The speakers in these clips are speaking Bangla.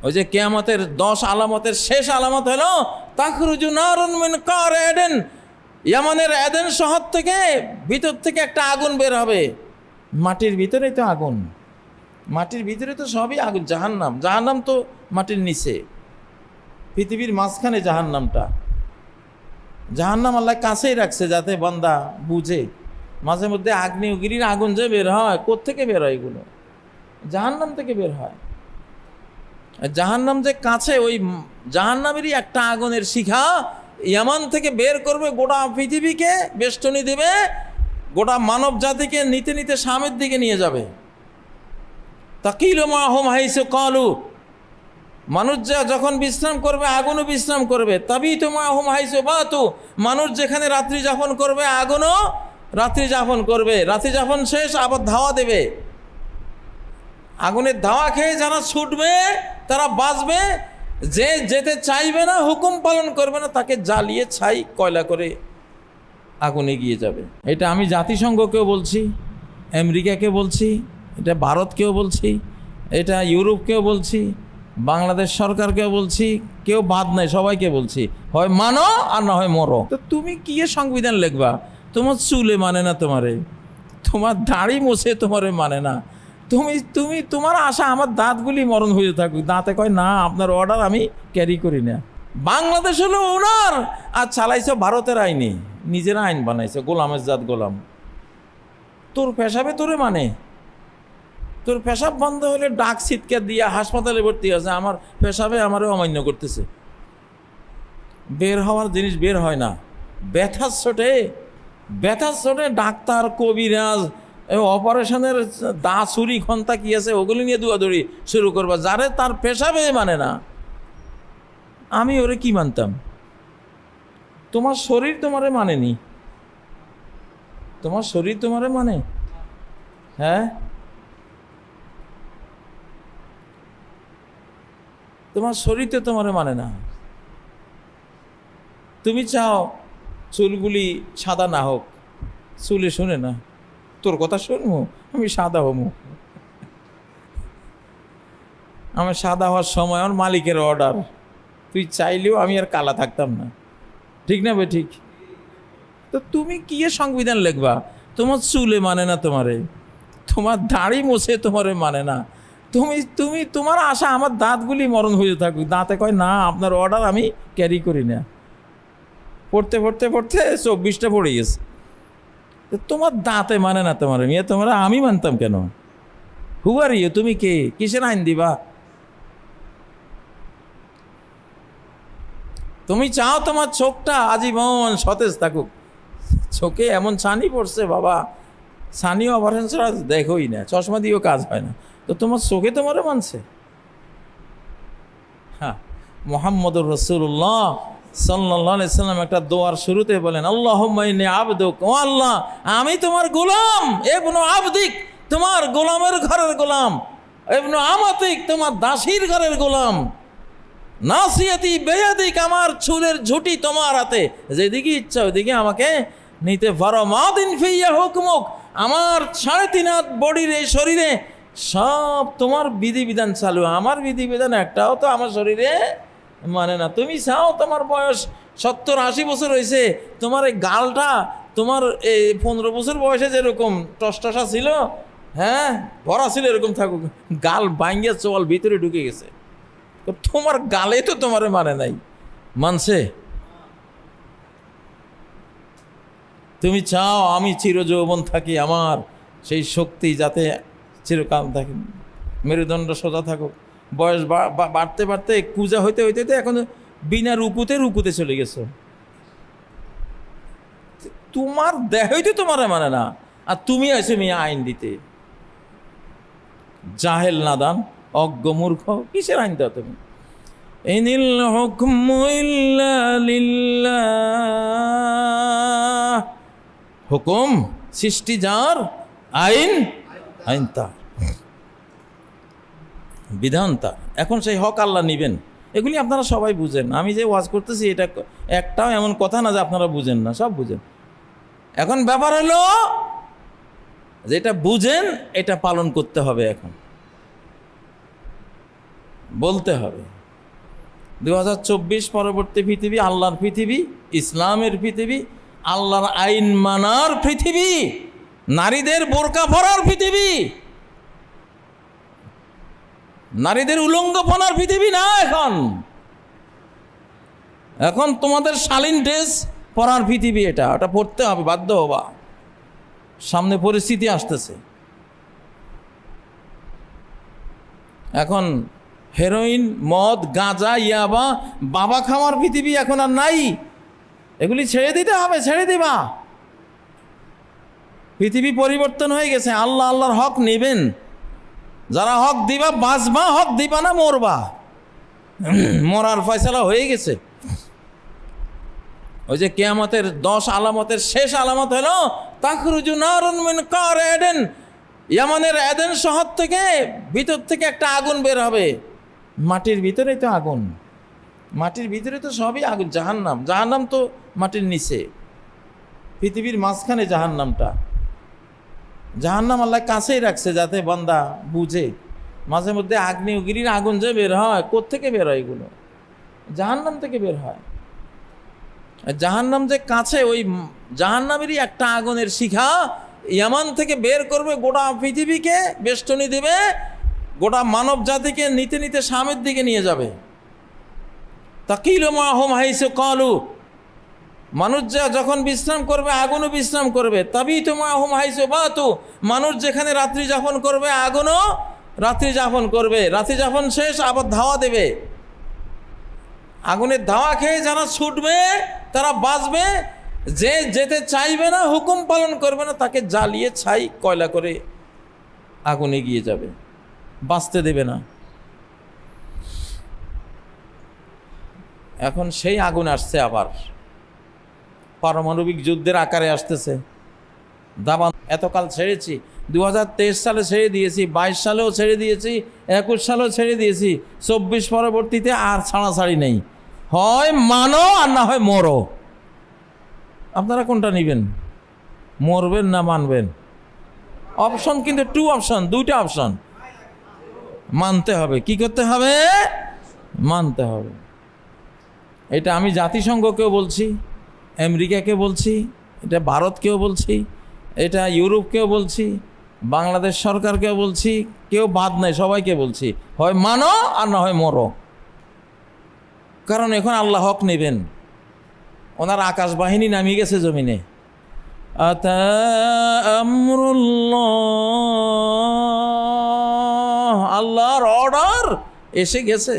ওই যে কিয়ামতের 10 আলামতের শেষ আলামত হলো তাখরুজু নারুন মিন কার এডেন, ইয়ামানের এডেন শহর থেকে ভিতর থেকে একটা আগুন বের হবে। মাটির ভিতরেই তো আগুন, মাটির ভিতরে তো সবই আগুন। জাহান্নাম, জাহান্নাম তো মাটির নিচে, পৃথিবীর মাঝখানে জাহান্নামটা। জাহান্নাম আল্লাহ কাছেই রাখছে যাতে বান্দা বুঝে। মাঝে মধ্যে আগ্নেয়গিরির আগুন যে বের হয়, কোত্থেকে বের হয়? এগুলো জাহান্নাম থেকে বের হয়। জাহান্নাম যে কাছে, ওই জাহান্নামেরই একটা আগুনের শিখা ইয়ামান থেকে বের করবে, গোটা পৃথিবীকে বেষ্টনী দেবে, গোটা মানব জাতিকে নিতে নিতে সামের দিকে নিয়ে যাবে। তাকিল মাহুম হাইসু কালু, মানুষ যখন বিশ্রাম করবে আগুনও বিশ্রাম করবে। তাবিতু মাহুম হাইসু বাতু, মানুষ যেখানে রাত্রি যাপন করবে আগুনও রাত্রি যাপন করবে। রাত্রি যাপন শেষ আবার ধাওয়া দেবে, আগুনের ধাওয়া খেয়ে যারা ছুটবে তারা বাঁচবে, যে যেতে চাইবে না, হুকুম পালন করবে না, তাকে জ্বালিয়ে ছাই কয়লা করে আগুনে গিয়ে যাবে। এটা আমি জাতিসংঘকেও বলছি, আমেরিকাকে বলছি, এটা ভারতকেও বলছি, এটা ইউরোপকেও বলছি, বাংলাদেশ সরকারকেও বলছি, কেউ বাদ নাই, সবাইকে বলছি, হয় মানো আর না হয় মরো। তো তুমি কি সংবিধান লিখবা? তোমার চুলে মানে না তোমারে, তোমার দাড়ি মোছে তোমারে মানে না, তোমার আশা আমার দাঁতগুলি মরণ হয়ে থাকুক। দাঁতে কয় না, আপনার অর্ডার আমি ক্যারি করি না। বাংলাদেশ হলো ওনার, আর চালাইছে ভারতের আইনে, নিজেরা আইন বানাইছে, গোলামের জাত গোলাম। তোর পেশাবে তোরে মানে, তোর পেশাব বন্ধ হলে ডাক ছিটকে দিয়া হাসপাতালে ভর্তি আছে, আমার পেশাবে আমারে অমান্য করতেছে। বের হওয়ার জিনিস বের হয় না, ব্যথার চোটে ডাক্তার, কবিরাজ, অপারেশনের দা ছুরি ঘন্টা কি আছে ওগুলি নিয়ে দৌড়াদৌড়ি শুরু করবা, যারে তার পেশাবে মানে না। আমি ওরে কি মানতাম? তোমার শরীর তোমারে মানেনি, তোমার শরীর তোমারে মানে? হ্যাঁ, তোমার শরীর তো তোমারে মানে না। তুমি চাও চুলগুলি সাদা না হোক, চুলে শুনে না, তোর কথা শুনবো আমি সাদা হবো। আমার সাদা হওয়ার সময় আমার মালিকের অর্ডার, তুই চাইলেও আমি আর কালা থাকতাম না, ঠিক না বে? ঠিক। তো তুমি কি সংবিধান লিখবা? তোমার চুলে মানে না তোমারে, তোমার দাড়ি মোছে তোমারে মানে না, তোমার আশা আমার দাঁতগুলি মরণ হয়ে থাকুক। দাঁতে কয় না, আপনার অর্ডার আমি ক্যারি করি না। পড়তে 24টা পড়ে গেছে। তোমার দাঁতে মানে না তোমার, মেয়ে তোমরা আমি মানতাম কেন? হুয়ারি, তুমি কে? কিসের আইন দিবা? তুমি চাও তোমার চোখটা আজীবন সতেজ থাকুক, চোখে এমন ছানি পড়ছে বাবা, ছানি অপারেশন ছাড়া দেখোই না, চশমা দিয়েও কাজ হয় না, তো তোমার চোখে তোমারে মানছে? হ্যাঁ, মুহাম্মদুর রাসূলুল্লাহ সাল্লাল্লাহু আলাইহি সাল্লাম একটা দোয়ার শুরুতে বলেন, আল্লাহুম্মা ইন্নী আবদুক, ও আল্লাহ আমি তোমার গোলাম, ইবনু আবদিক তোমার গোলামের ঘরের গোলাম, ইবনু আমাতিক তোমার দাসীর ঘরের গোলাম, নাসিয়াতি বিয়াদিক আমার চুলের ঝুঁটি তোমার হাতে, যেদিকে ইচ্ছা ওইদিকে আমাকে নিতে পারো। মাদিন ফিয়া হুকমুক, আমার 3.5 হাত বডির এই শরীরে সব তোমার বিধিবিধান চালু, আমার বিধিবিধান একটাও তো আমার শরীরে মানে না। তুমি চাও তোমার বয়স 70-80 বছর হয়েছে, তোমার এই গালটা তোমার এই 15 বছর বয়সে যেরকম টসটসা ছিল, হ্যাঁ ভরা ছিল, এরকম থাকুক। গাল ভাঙ্গিয়া চোয়াল ভিতরে ঢুকে গেছে, তো তোমার গালে তো তোমার মানে নাই, মানছে? তুমি চাও আমি চিরযৌবন থাকি, আমার সেই শক্তি যাতে চিরকাল থাকে, মেরুদণ্ড সোজা থাকুক। বয়স বাড়তে বাড়তে কুজা হইতে হইতে এখন বিনা রুকুতে চলে গেছো। তোমার দেহই তো তোমার মানে না, আর তুমি আইছো মেয়ে আইন দিতে। জাহেল নাদান, অজ্ঞ মূর্খ, কিসের আইন দাও তুমি? ইনিল হুকমু ইল্লা লিল্লাহ, হুকুম সৃষ্টি যার, আইন তার, বিধান তার। এখন সেই হক আল্লাহ নিবেন, এগুলি আপনারা সবাই বুঝেন। আমি যে ওয়াজ করতেছি এটা একটাও এমন কথা না যে আপনারা বুঝেন না, সব বুঝেন। এখন ব্যাপার হলো যেটা বুঝেন এটা পালন করতে হবে। এখন বলতে হবে 2024 পরবর্তী পৃথিবী আল্লাহর পৃথিবী, ইসলামের পৃথিবী, আল্লাহর আইন মানার পৃথিবী, নারীদের বোরকা পরার পৃথিবী, নারীদের উলঙ্গপনার পৃথিবী না। এখন তোমাদের শালীন ড্রেস পরার পৃথিবী। এটা পড়তে হবে, বাধ্য হবা, সামনে পরিস্থিতি আসতেছে। এখন হেরোইন, মদ, গাঁজা, ইয়াবা, বাবা খাওয়ার পৃথিবী এখন আর নাই। এগুলি ছেড়ে দিতে হবে, ছেড়ে দিবা। পৃথিবী পরিবর্তন হয়ে গেছে। আল্লাহ আল্লাহর হক নেবেন। যারা হক দিবা বাঁচবা, হক দিবা না মরবা। মরার ফয়সালা হয়ে গেছে। ওই যে কিয়ামতের 10 আলামতের শেষ আলামত হলো তাখরুজু নারুন মিন কার এডেন। ইয়ামানের এডেন শহর থেকে ভিতর থেকে একটা আগুন বের হবে। মাটির ভিতরেই তো আগুন, মাটির ভিতরে তো সবই আগুন। জাহান্নাম, জাহান্নাম তো মাটির নিচে, পৃথিবীর মাঝখানে জাহান্নামটা। জাহান্নাম আল্লাহ কাছেই রাখছে যাতে বান্দা বুঝে। মাঝে মধ্যে আগ্নেয়গিরির আগুন যে বের হয়, কোত্থেকে বের হয়? এগুলো জাহান্নাম থেকে বের হয়। জাহান্নাম যে কাছে, ওই জাহান্নামেরই একটা আগুনের শিখা ইয়ামান থেকে বের করবে, গোটা পৃথিবীকে বেষ্টনী দেবে, গোটা মানব জাতিকে নিতে নিতে সামের দিকে নিয়ে যাবে। তাকিলু মাহুম হাইসু কালু, মানুষ যখন বিশ্রাম করবে আগুনও বিশ্রাম করবে। তাবিতু মাহুম হাইসু বাতু, মানুষ যেখানে রাত্রি যাপন করবে আগুনও রাত্রি যাপন করবে। রাত্রি যাপন শেষ আবার ধাওয়া দেবে। আগুনের ধাওয়া খেয়ে যারা ছুটবে তারা বাঁচবে। যে যেতে চাইবে না, হুকুম পালন করবে না, তাকে জ্বালিয়ে ছাই কয়লা করে আগুনে গিয়ে যাবে, বাঁচতে দেবে না। এখন সেই আগুন আসছে, আবার পারমাণবিক যুদ্ধের আকারে আসতেছে। দাবান এতকাল ছেড়েছি, 2023 সালে ছেড়ে দিয়েছি, 22 সালেও ছেড়ে দিয়েছি, 21 সালেও ছেড়ে দিয়েছি, 24 পরবর্তীতে আর ছাড়াছাড়ি নেই। হয় মানো আর না হয় মরো। আপনারা কোনটা নেবেন? মরবেন না মানবেন? অপশন কিন্তু 2 অপশন, 2টা অপশন। মানতে হবে। কি করতে হবে? মানতে হবে। এটা আমি জাতিসংঘকেও বলছি, আমেরিকাকে বলছি, এটা ভারতকেও বলছি, এটা ইউরোপকেও বলছি, বাংলাদেশ সরকারকেও বলছি, কেউ বাদ নাই, সবাইকে বলছি, হয় মানো আর না হয় মরো। কারণ এখন আল্লাহ হক নেবেন। ওনার আকাশ বাহিনী নামিয়ে গেছে জমিনে। আতা আমরুল্লাহ, আল্লাহর অর্ডার এসে গেছে।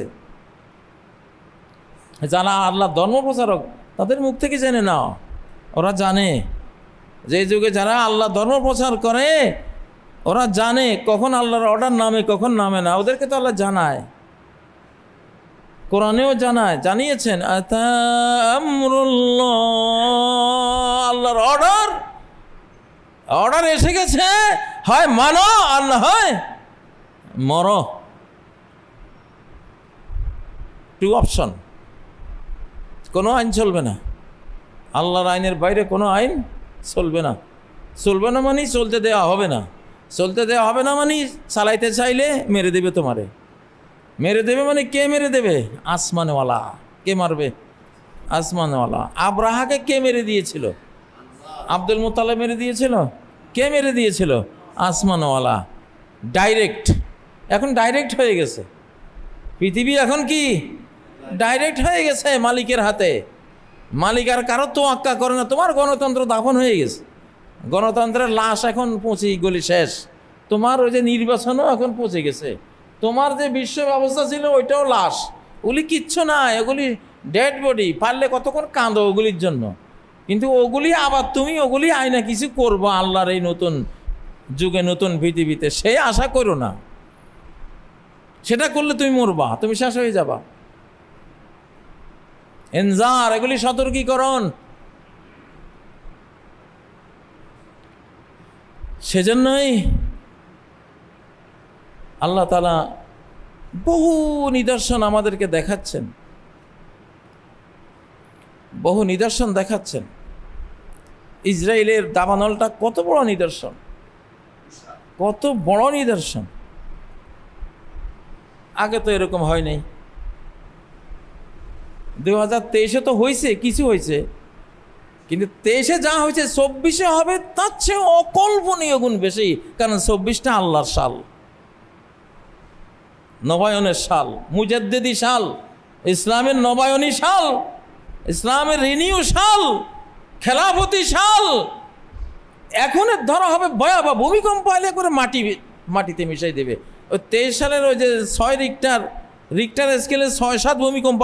যারা আল্লাহ ধর্ম প্রচারক তাদের মুখ থেকে জেনে নাও। ওরা জানে যে যুগে যারা আল্লাহ ধর্ম প্রচার করে ওরা জানে কখন আল্লাহর অর্ডার নামে কখন নামে না। ওদেরকে তো আল্লাহ জানায়, কোরআনেও জানায়, জানিয়েছেন আতা আমরুল্লাহ, আল্লাহর অর্ডার এসে গেছে, হয় মানো আর না হয় মরো। 2 অপশন। কোনো আইন চলবে না, আল্লাহর আইনের বাইরে কোনো আইন চলবে না। চলবে না মানে চলতে দেওয়া হবে না। চলতে দেওয়া হবে না মানে চালাইতে চাইলে মেরে দেবে তোমারে। মেরে দেবে মানে কে মেরে দেবে? আসমানওয়ালা। কে মারবে? আসমানওয়ালা। আব্রাহাকে কে মেরে দিয়েছিল? আব্দুল মুত্তালিব মেরে দিয়েছিল। কে মেরে দিয়েছিল? আসমানওয়ালা। ডাইরেক্ট। এখন ডাইরেক্ট হয়ে গেছে পৃথিবী। এখন কি ডাইরেক্ট হয়ে গেছে মালিকের হাতে। মালিক আর কারো তোয়াক্কা করে না। তোমার গণতন্ত্র দাফন হয়ে গেছে। গণতন্ত্রের লাশ এখন পৌঁছে গলি শেষ। তোমার ওই যে নির্বাচনও এখন পৌঁছে গেছে। তোমার যে বিশ্ব ব্যবস্থা ছিল ওইটাও লাশ। ওগুলি কিচ্ছু না, এগুলি ডেড বডি। পারলে কতক্ষণ কাঁদো ওগুলির জন্য, কিন্তু ওগুলি আবার তুমি ওগুলি আইনা কিছু করবো আল্লাহর এই নতুন যুগে নতুন পৃথিবীতে, সে আশা করো না। সেটা করলে তুমি মরবা, তুমি শেষ হয়ে যাবা। ইনজার, এগুলি সতর্কীকরণ। সেজন্যই আল্লাহ তাআলা বহু নিদর্শন আমাদেরকে দেখাচ্ছেন, বহু নিদর্শন দেখাচ্ছেন। ইসরায়েলের দাবানলটা কত বড় নিদর্শন, কত বড় নিদর্শন। আগে তো এরকম হয় নাই। 2023-এ তো হয়েছে, কিছু হয়েছে, কিন্তু 23-এ যা হয়েছে 24-এ হবে তার চেয়ে অকল্পনীয় গুণ বেশি। কারণ 24টা আল্লাহর সাল, নবায়নের সাল, মুজাদ্দিদি সাল, ইসলামের নবায়নী সাল, ইসলামের রিনিউ সাল, খেলাফতি সাল। এখন ধরা হবে ভয়াবহ ভূমিকম্প আইলে করে মাটিতে মিশাই দেবে। ওই 23 সালের ওই যে 6 রিক্টার স্কেলে 6-7 ভূমিকম্প